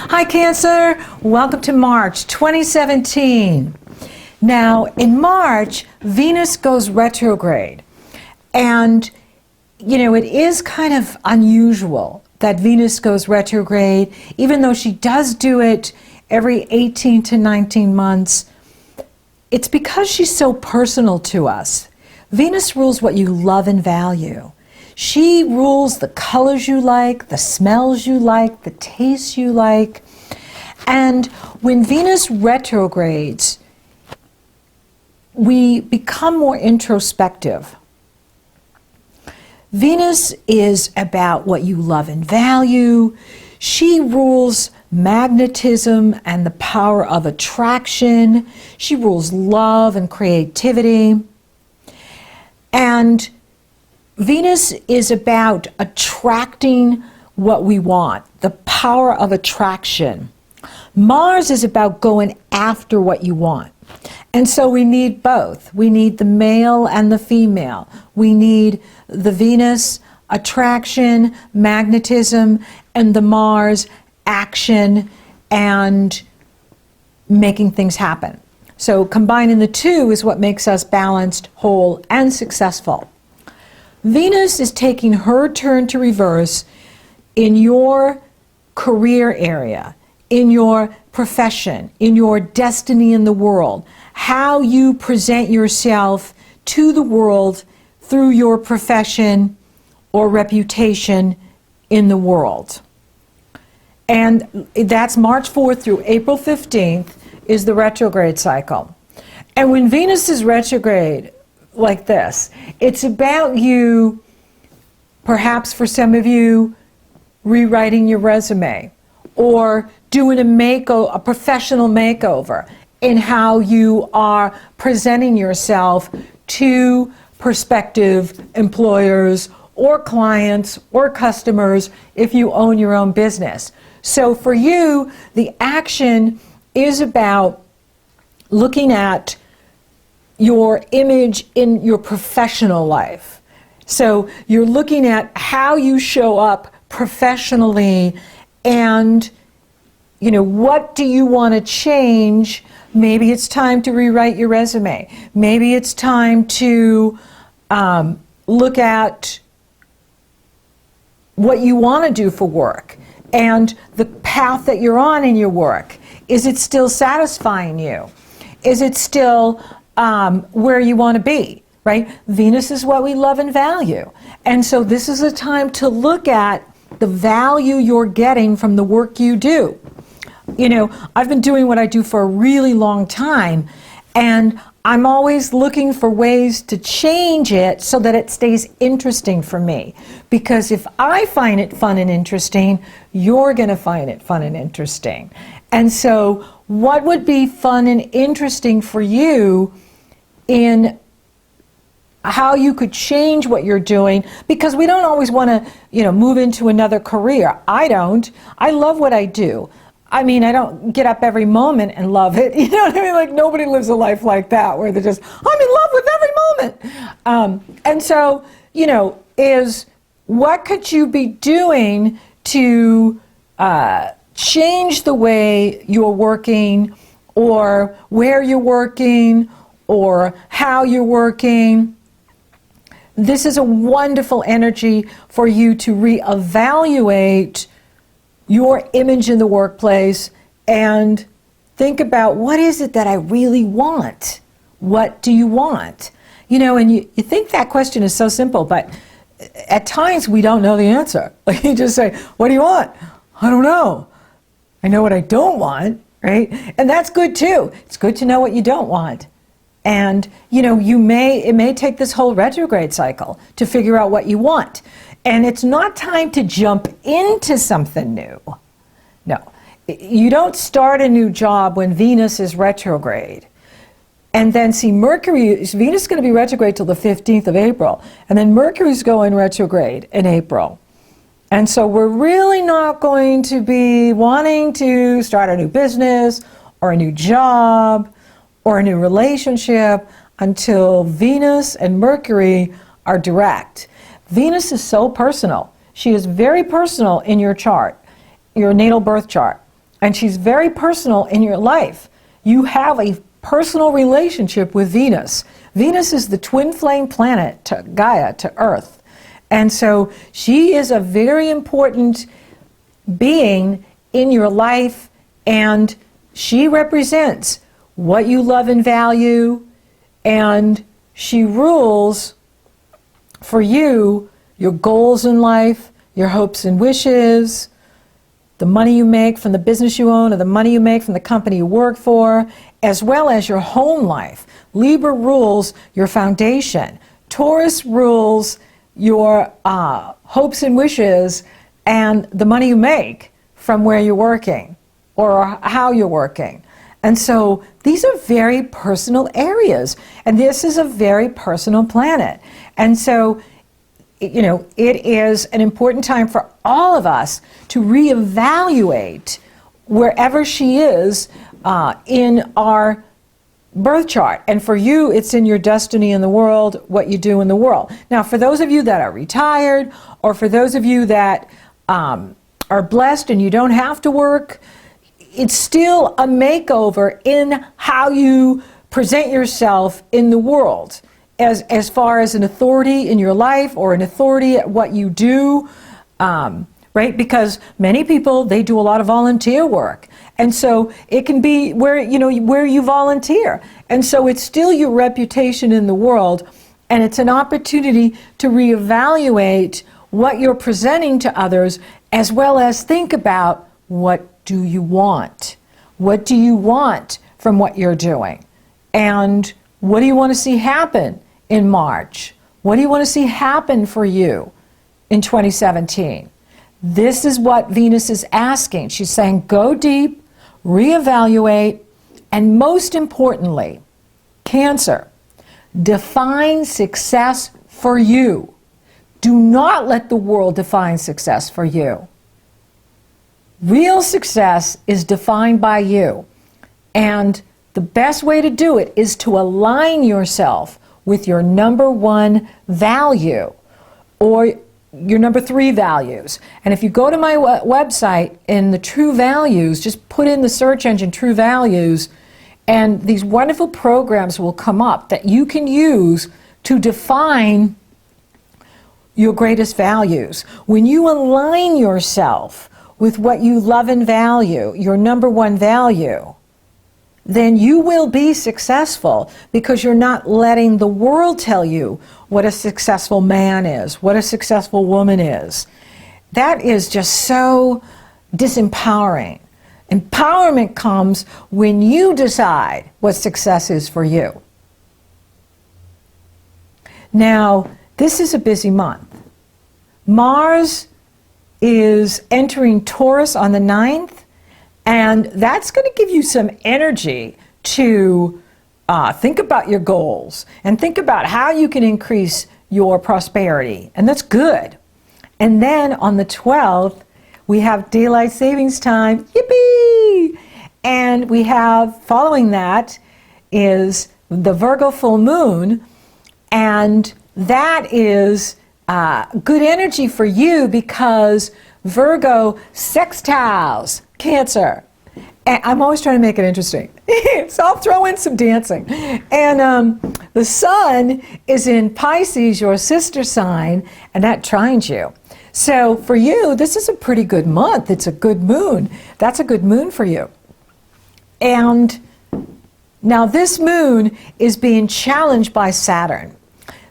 Hi Cancer, welcome to March 2017. Now in March, Venus goes retrograde, and you know, it is kind of unusual that Venus goes retrograde, even though she does do it every 18 to 19 months. It's because she's so personal to us. Venus rules what you love and value. She rules the colors you like, the smells you like, the tastes you like. And when Venus retrogrades, we become more introspective. Venus is about what you love and value. She rules magnetism and the power of attraction. She rules love and creativity. And Venus is about attracting what we want, the power of attraction. Mars is about going after what you want. And so we need both. We need the male and the female. We need the Venus attraction, magnetism, and the Mars action and making things happen. So combining the two is what makes us balanced, whole, and successful. Venus is taking her turn to reverse in your career area, in your profession, in your destiny in the world, how you present yourself to the world through your profession or reputation in the world. And that's March 4th through April 15th is the retrograde cycle. And when Venus is retrograde like this, it's about you, perhaps for some of you, rewriting your resume or doing a professional makeover in how you are presenting yourself to prospective employers or clients or customers if you own your own business. So for you, the action is about looking at your image in your professional life. So you're looking at how you show up professionally and, you know, what do you want to change? Maybe it's time to rewrite your resume. Maybe it's time to look at what you want to do for work and the path that you're on in your work. Is it still satisfying you? Is it still where you want to be, right? Venus is what we love and value. And so this is a time to look at the value you're getting from the work you do. You know, I've been doing what I do for a really long time, and I'm always looking for ways to change it so that it stays interesting for me. Because if I find it fun and interesting, you're going to find it fun and interesting. And so what would be fun and interesting for you in how you could change what you're doing? Because we don't always want to, you know, move into another career. I don't. I love what I do. I mean, I don't get up every moment and love it. You know what I mean? Like, nobody lives a life like that where they're just, I'm in love with every moment. And so, you know, is what could you be doing to change the way you're working or where you're working or how you're working? This is a wonderful energy for you to reevaluate your image in the workplace and think about, what is it that I really want? What do you want? You know, and you think that question is so simple, but at times we don't know the answer. Like, you just say, what do you want? I don't know. I know what I don't want, right? And that's good too. It's good to know what you don't want. And, you know, it may take this whole retrograde cycle to figure out what you want. And it's not time to jump into something new. No, you don't start a new job when Venus is retrograde. And then see, Venus is going to be retrograde till the 15th of April. And then Mercury's going retrograde in April. And so we're really not going to be wanting to start a new business or a new job or a new relationship until Venus and Mercury are direct. Venus is so personal. She is very personal in your chart, your natal birth chart. and she's very personal in your life. You have a personal relationship with Venus. Venus is the twin flame planet to Gaia, to Earth. And so she is a very important being in your life, and she represents what you love and value, and she rules for you your goals in life, your hopes and wishes, the money you make from the business you own or the money you make from the company you work for, as well as your home life. Libra rules your foundation. Taurus rules your hopes and wishes and the money you make from where you're working or how you're working. And so these are very personal areas, and this is a very personal planet. And so, you know, it is an important time for all of us to reevaluate wherever she is in our birth chart. And for you, it's in your destiny in the world, what you do in the world. Now, for those of you that are retired, or for those of you that are blessed and you don't have to work, it's still a makeover in how you present yourself in the world, as far as an authority in your life or an authority at what you do, right? Because many people, they do a lot of volunteer work. And so it can be where you volunteer. And so it's still your reputation in the world, and it's an opportunity to reevaluate what you're presenting to others, as well as think about, what do you want? What do you want from what you're doing? And what do you want to see happen in March? What do you want to see happen for you in 2017? This is what Venus is asking. She's saying, go deep, reevaluate, and most importantly, Cancer, define success for you. Do not let the world define success for you. Real success is defined by you. And the best way to do it is to align yourself with your number one value or your number three values. And if you go to my website in the True Values, just put in the search engine True Values, and these wonderful programs will come up that you can use to define your greatest values. When you align yourself with what you love and value, your number one value, then you will be successful, because you're not letting the world tell you what a successful man is, what a successful woman is. That is just so disempowering. Empowerment comes when you decide what success is for you. Now, this is a busy month. Mars is entering Taurus on the 9th, and that's going to give you some energy to think about your goals and think about how you can increase your prosperity, and that's good. And then on the 12th, we have daylight savings time, yippee! And we have, following that, is the Virgo full moon, and that is good energy for you, because Virgo sextiles Cancer. And I'm always trying to make it interesting. So I'll throw in some dancing. And the sun is in Pisces, your sister sign, and that trines you. So for you, this is a pretty good month. It's a good moon. That's a good moon for you. And now this moon is being challenged by Saturn.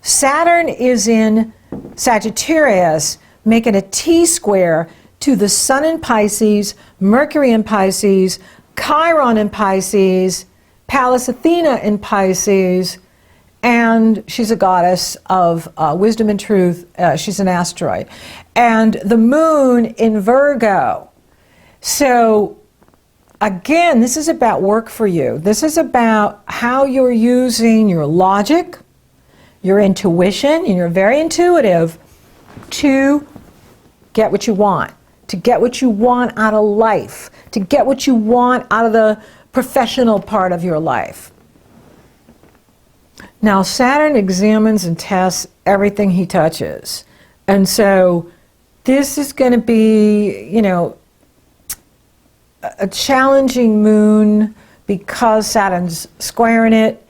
Saturn is in Sagittarius, making a T-square to the Sun in Pisces, Mercury in Pisces, Chiron in Pisces, Pallas Athena in Pisces, and she's a goddess of wisdom and truth. She's an asteroid. And the moon in Virgo. So again, this is about work for you. This is about how you're using your logic, your intuition, and you're very intuitive, to get what you want, to get what you want out of life, to get what you want out of the professional part of your life. Now, Saturn examines and tests everything he touches. And so this is going to be, a challenging moon because Saturn's squaring it,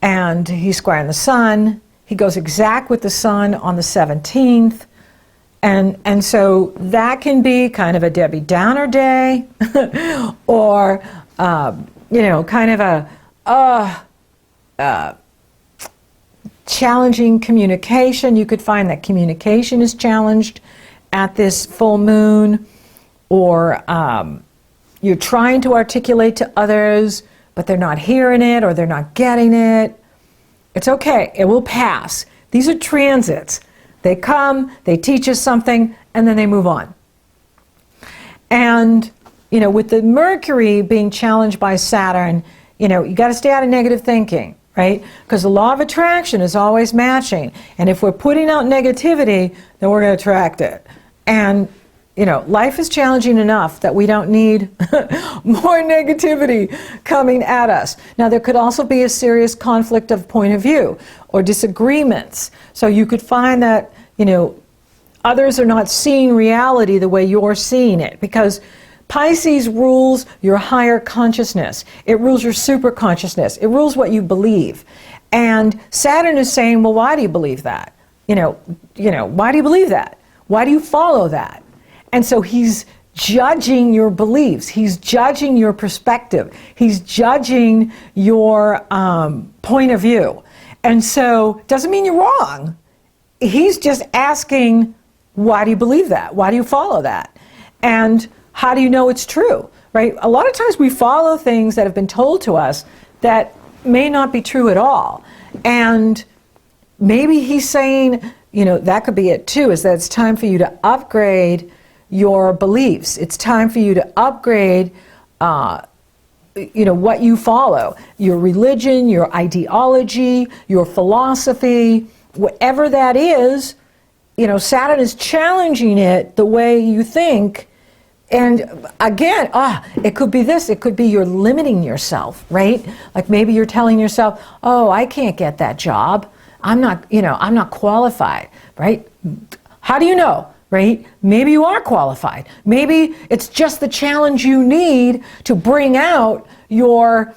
and he's squaring the sun. He goes exact with the sun on the 17th. And so that can be kind of a Debbie Downer day, or, kind of a challenging communication. You could find that communication is challenged at this full moon, or you're trying to articulate to others, but they're not hearing it or they're not getting it. It's okay, it will pass. These are transits. They come, they teach us something, and then they move on. And, with the Mercury being challenged by Saturn, you got to stay out of negative thinking, right? Because the law of attraction is always matching. And if we're putting out negativity, then we're going to attract it. And, life is challenging enough that we don't need more negativity coming at us. Now, there could also be a serious conflict of point of view or disagreements. So you could find that, others are not seeing reality the way you're seeing it, because Pisces rules your higher consciousness. It rules your super consciousness. It rules what you believe. And Saturn is saying, well, why do you believe that? Why do you believe that? Why do you follow that? And so he's judging your beliefs. He's judging your perspective. He's judging your point of view. And so doesn't mean you're wrong. He's just asking, why do you believe that? Why do you follow that? And how do you know it's true, right? A lot of times we follow things that have been told to us that may not be true at all. And maybe he's saying, that could be it too, is that it's time for you to upgrade your beliefs. It's time for you to upgrade what you follow, your religion, your ideology, your philosophy, whatever that is. Saturn is challenging it the way you think. And again, it could be this, it could be you're limiting yourself, right? Like maybe you're telling yourself, oh, I can't get that job. I'm not qualified, right? How do you know? Right? Maybe you are qualified. Maybe it's just the challenge you need to bring out your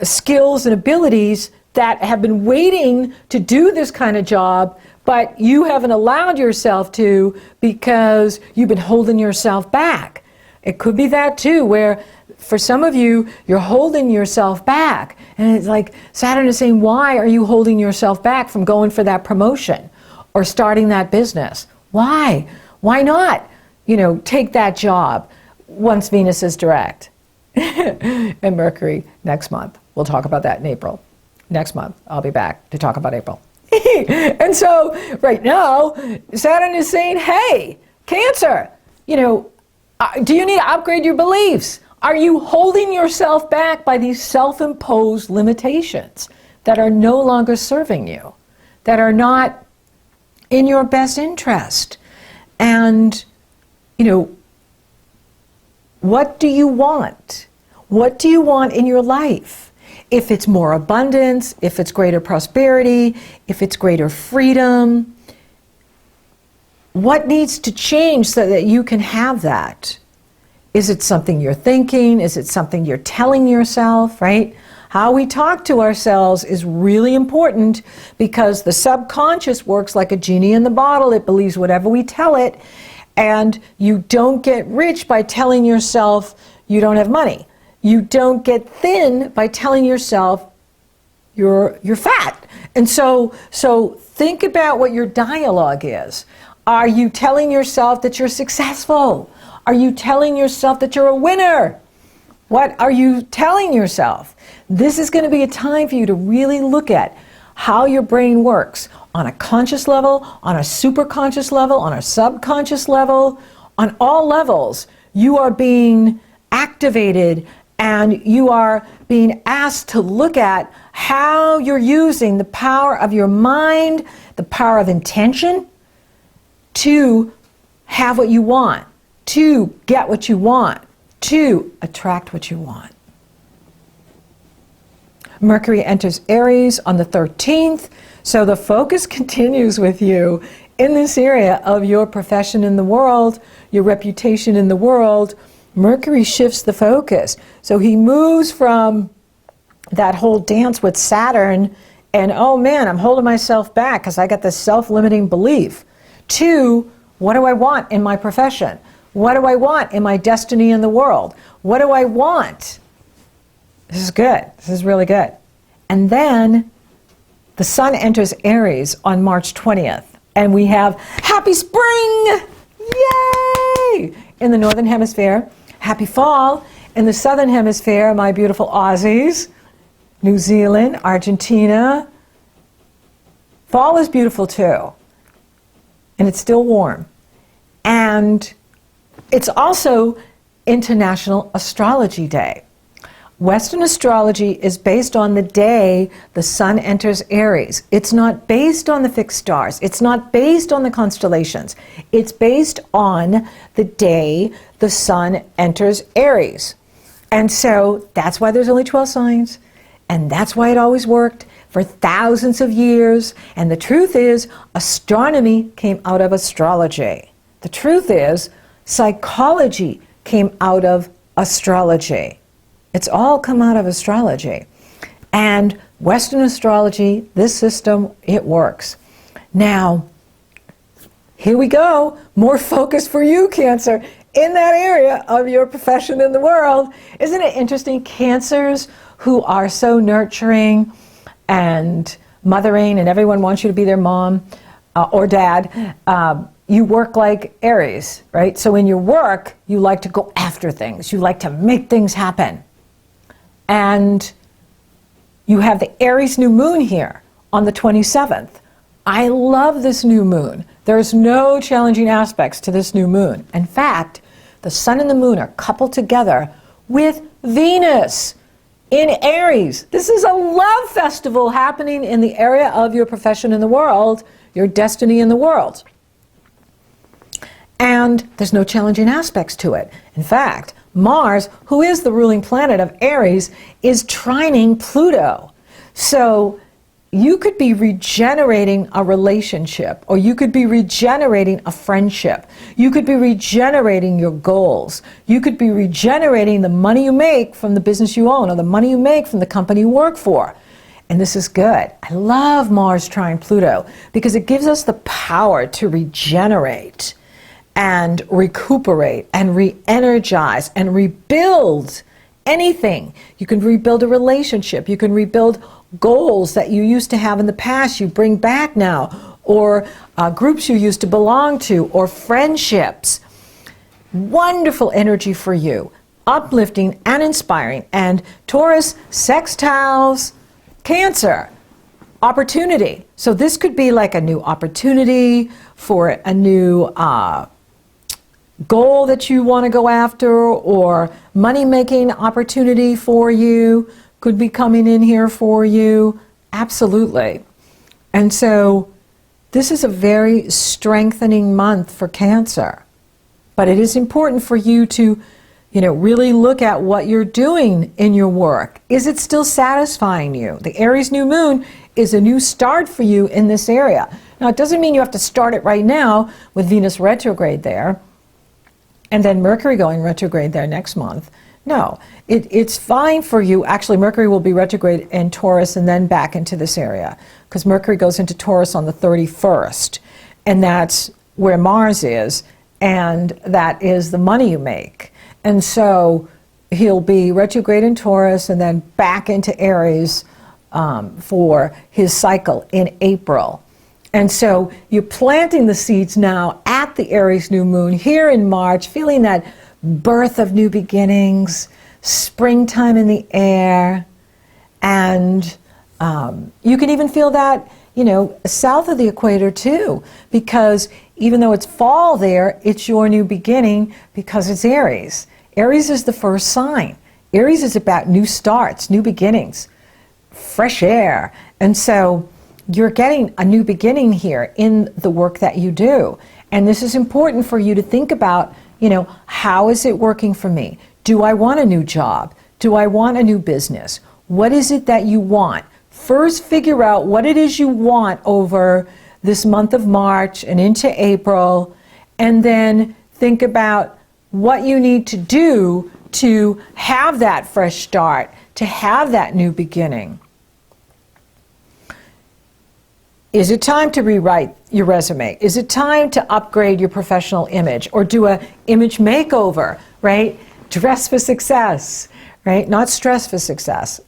skills and abilities that have been waiting to do this kind of job, but you haven't allowed yourself to because you've been holding yourself back. It could be that too, where for some of you, you're holding yourself back. And it's like Saturn is saying, why are you holding yourself back from going for that promotion or starting that business? Why? Why not, take that job once Venus is direct? And Mercury next month. We'll talk about that in April. Next month, I'll be back to talk about April. And so right now, Saturn is saying, hey, Cancer, do you need to upgrade your beliefs? Are you holding yourself back by these self-imposed limitations that are no longer serving you, that are not in your best interest? And, what do you want? What do you want in your life? If it's more abundance, if it's greater prosperity, if it's greater freedom, what needs to change so that you can have that? Is it something you're thinking? Is it something you're telling yourself, right? How we talk to ourselves is really important, because the subconscious works like a genie in the bottle. It believes whatever we tell it, and you don't get rich by telling yourself you don't have money. You don't get thin by telling yourself you're fat. And so think about what your dialogue is. Are you telling yourself that you're successful? Are you telling yourself that you're a winner? What are you telling yourself? This is going to be a time for you to really look at how your brain works on a conscious level, on a superconscious level, on a subconscious level, on all levels. You are being activated, and you are being asked to look at how you're using the power of your mind, the power of intention, to have what you want, to get what you want, to attract what you want. Mercury enters Aries on the 13th, so the focus continues with you in this area of your profession in the world, your reputation in the world, Mercury shifts the focus. So he moves from that whole dance with Saturn and, oh man, I'm holding myself back because I got this self-limiting belief, to what do I want in my profession? What do I want in my destiny in the world? What do I want? This is good. This is really good. And then the sun enters Aries on March 20th. And we have happy spring! Yay! In the Northern Hemisphere. Happy fall in the Southern Hemisphere, my beautiful Aussies. New Zealand, Argentina. Fall is beautiful too. And it's still warm. And it's also International Astrology Day. Western astrology is based on the day the sun enters Aries. It's not based on the fixed stars. It's not based on the constellations. It's based on the day the sun enters Aries. And so that's why there's only 12 signs. And that's why it always worked for thousands of years. And the truth is, astronomy came out of astrology. The truth is, psychology came out of astrology. It's all come out of astrology. And Western astrology, this system, it works. Now, here we go. More focus for you, Cancer, in that area of your profession in the world. Isn't it interesting? Cancers who are so nurturing and mothering, and everyone wants you to be their mom or dad, you work like Aries, right? So in your work, you like to go after things. You like to make things happen. And you have the Aries new moon here on the 27th. I love this new moon. There's no challenging aspects to this new moon. In fact, the sun and the moon are coupled together with Venus in Aries. This is a love festival happening in the area of your profession in the world, your destiny in the world. And there's no challenging aspects to it. In fact, Mars, who is the ruling planet of Aries, is trining Pluto. So you could be regenerating a relationship, or you could be regenerating a friendship. You could be regenerating your goals. You could be regenerating the money you make from the business you own, or the money you make from the company you work for. And this is good. I love Mars trine Pluto because it gives us the power to regenerate and recuperate and re-energize and rebuild anything. You can rebuild a relationship. You can rebuild goals that you used to have in the past, you bring back now, or groups you used to belong to, or friendships. Wonderful energy for you. Uplifting and inspiring. And Taurus sextiles Cancer. Opportunity. So this could be like a new opportunity for a new goal that you want to go after, or money-making opportunity for you could be coming in here for you. Absolutely. And so this is a very strengthening month for Cancer. But it is important for you to, really look at what you're doing in your work. Is it still satisfying you? The Aries new moon is a new start for you in this area. Now, it doesn't mean you have to start it right now with Venus retrograde there, and then Mercury going retrograde there next month. No, it's fine for you. Actually, Mercury will be retrograde in Taurus and then back into this area, because Mercury goes into Taurus on the 31st, and that's where Mars is, and that is the money you make. And so he'll be retrograde in Taurus and then back into Aries for his cycle in April. And so you're planting the seeds now at the Aries new moon here in March, feeling that birth of new beginnings, springtime in the air, and you can even feel that, south of the equator too, because even though it's fall there, it's your new beginning because it's Aries. Aries is the first sign. Aries is about new starts, new beginnings, fresh air. And so you're getting a new beginning here in the work that you do. And this is important for you to think about, how is it working for me? Do I want a new job? Do I want a new business? What is it that you want? First, figure out what it is you want over this month of March and into April, and then think about what you need to do to have that fresh start, to have that new beginning. Is it time to rewrite your resume? Is it time to upgrade your professional image or do an image makeover, right? Dress for success, right? Not stress for success,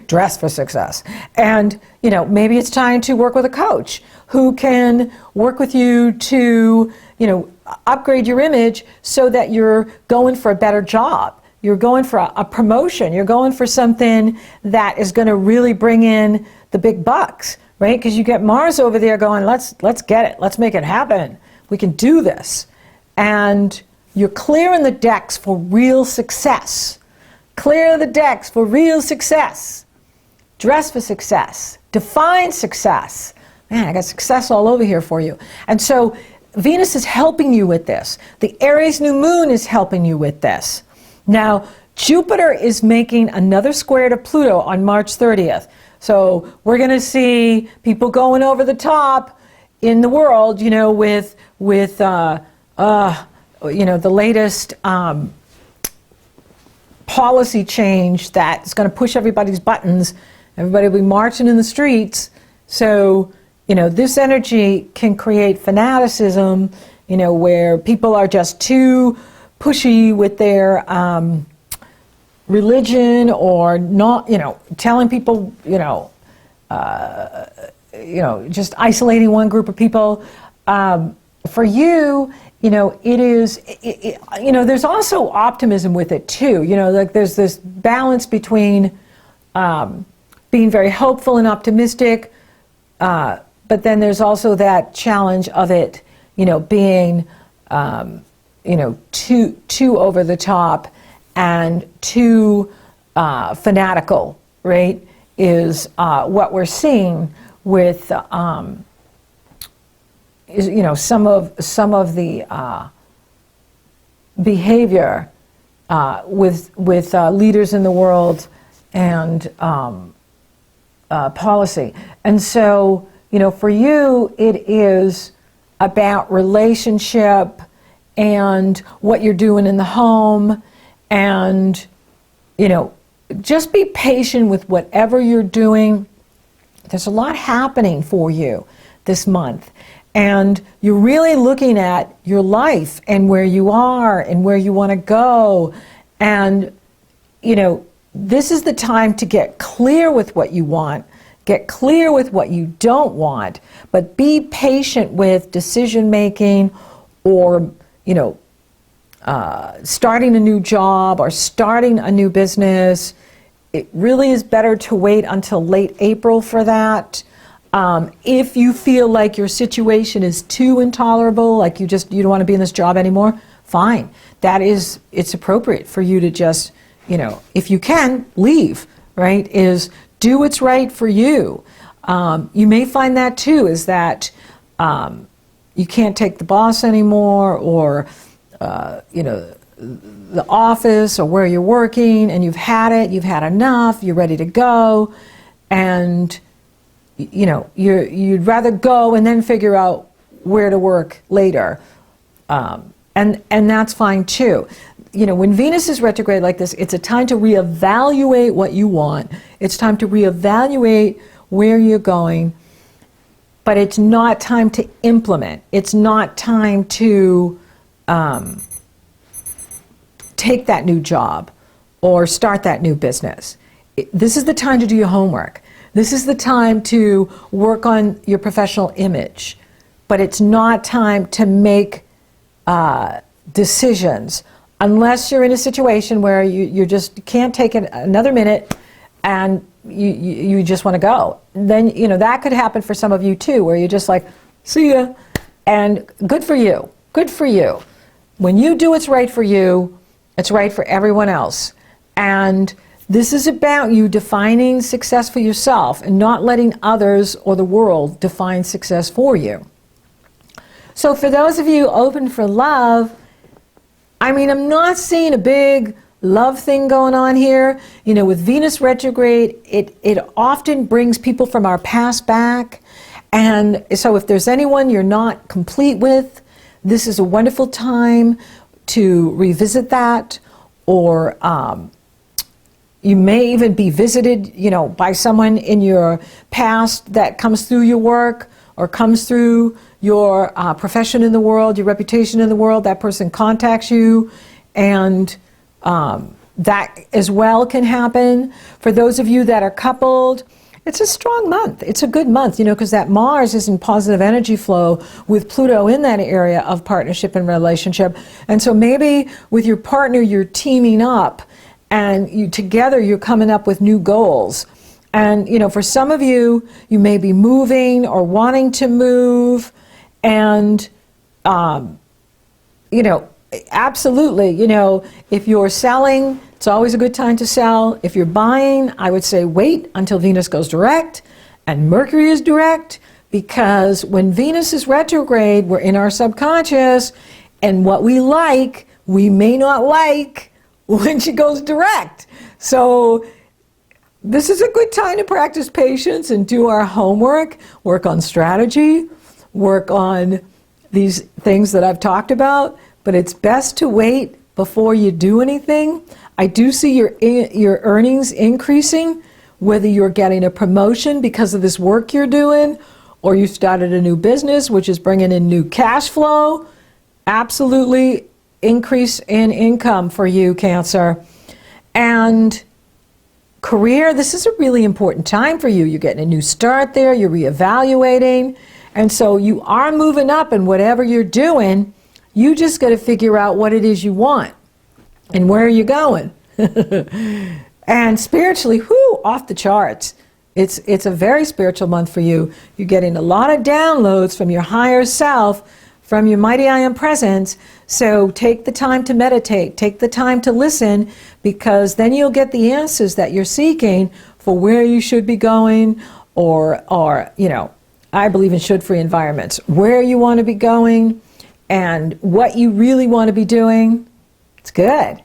dress for success. And, maybe it's time to work with a coach who can work with you to, upgrade your image so that you're going for a better job. You're going for a promotion. You're going for something that is going to really bring in the big bucks, right? Because you get Mars over there going, let's get it. Let's make it happen. We can do this. And you're clearing the decks for real success. Clear the decks for real success. Dress for success. Define success. Man, I got success all over here for you. And so Venus is helping you with this. The Aries new moon is helping you with this. Now, Jupiter is making another square to Pluto on March 30th. So we're going to see people going over the top in the world, with the latest policy change that's going to push everybody's buttons. Everybody will be marching in the streets. So, this energy can create fanaticism, where people are just too pushy with their religion or not, telling people, just isolating one group of people. For you, it is, there's also optimism with it too. Like there's this balance between being very hopeful and optimistic, but then there's also that challenge of it, being, too over the top and too fanatical, right? Is what we're seeing with, some of the behavior with leaders in the world and policy. And so, for you, it is about relationship and what you're doing in the home, and just be patient with whatever you're doing. There's a lot happening for you this month, and you're really looking at your life and where you are and where you want to go. And this is the time to get clear with what you want, get clear with what you don't want, but be patient with decision making or starting a new job or starting a new business. It really is better to wait until late April for that. If you feel like your situation is too intolerable, like you don't want to be in this job anymore, fine. It's appropriate for you to just, if you can, leave, right? Do what's right for you. You may find that too, is that you can't take the boss anymore, or the office or where you're working, and you've had enough, you're ready to go, and you'd rather go and then figure out where to work later, and that's fine too. When Venus is retrograde like this, it's a time to reevaluate what you want. It's time to reevaluate where you're going, but it's not time to implement. It's not time to take that new job or start that new business. This is the time to do your homework. This is the time to work on your professional image, but it's not time to make decisions unless you're in a situation where you just can't take another minute and you just want to go. Then, that could happen for some of you too, where you're just like, see ya, and good for you. Good for you. When you do what's right for you, it's right for everyone else. And this is about you defining success for yourself and not letting others or the world define success for you. So for those of you open for love, I'm not seeing a big love thing going on here. With Venus retrograde, it often brings people from our past back. And so if there's anyone you're not complete with, this is a wonderful time to revisit that, or you may even be visited, by someone in your past that comes through your work or comes through your profession in the world, your reputation in the world. That person contacts you, and that as well can happen. For those of you that are coupled, it's a strong month. It's a good month, because that Mars is in positive energy flow with Pluto in that area of partnership and relationship. And so maybe with your partner, you're teaming up, and together you're coming up with new goals. And, for some of you, you may be moving or wanting to move. And, absolutely, if you're selling, it's always a good time to sell. If you're buying, I would say wait until Venus goes direct and Mercury is direct, because when Venus is retrograde, we're in our subconscious, and what we like, we may not like when she goes direct. So this is a good time to practice patience and do our homework, work on strategy, work on these things that I've talked about, but it's best to wait before you do anything. I do see your earnings increasing, whether you're getting a promotion because of this work you're doing, or you started a new business, which is bringing in new cash flow. Absolutely increase in income for you, Cancer. And career, this is a really important time for you. You're getting a new start there, you're reevaluating, and so you are moving up in whatever you're doing. You just got to figure out what it is you want and where are you going. And spiritually, off the charts. It's a very spiritual month for you. You're getting a lot of downloads from your higher self, from your mighty I am presence. So take the time to meditate, take the time to listen, because then you'll get the answers that you're seeking for where you should be going, or I believe in should-free environments, where you want to be going and what you really want to be doing. It's good.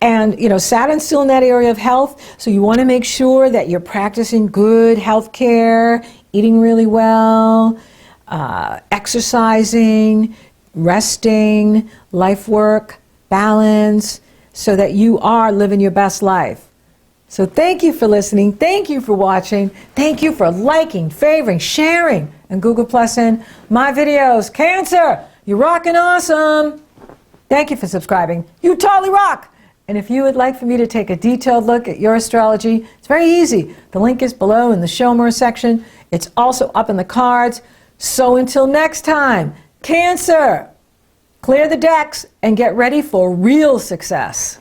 And, Saturn's still in that area of health, so you want to make sure that you're practicing good health care, eating really well, exercising, resting, life work, balance, so that you are living your best life. So thank you for listening. Thank you for watching. Thank you for liking, favoring, sharing, and Google Plussing my videos. Cancer, you're rocking awesome. Thank you for subscribing. You totally rock. And if you would like for me to take a detailed look at your astrology, it's very easy. The link is below in the Show More section. It's also up in the cards. So until next time, Cancer, clear the decks and get ready for real success.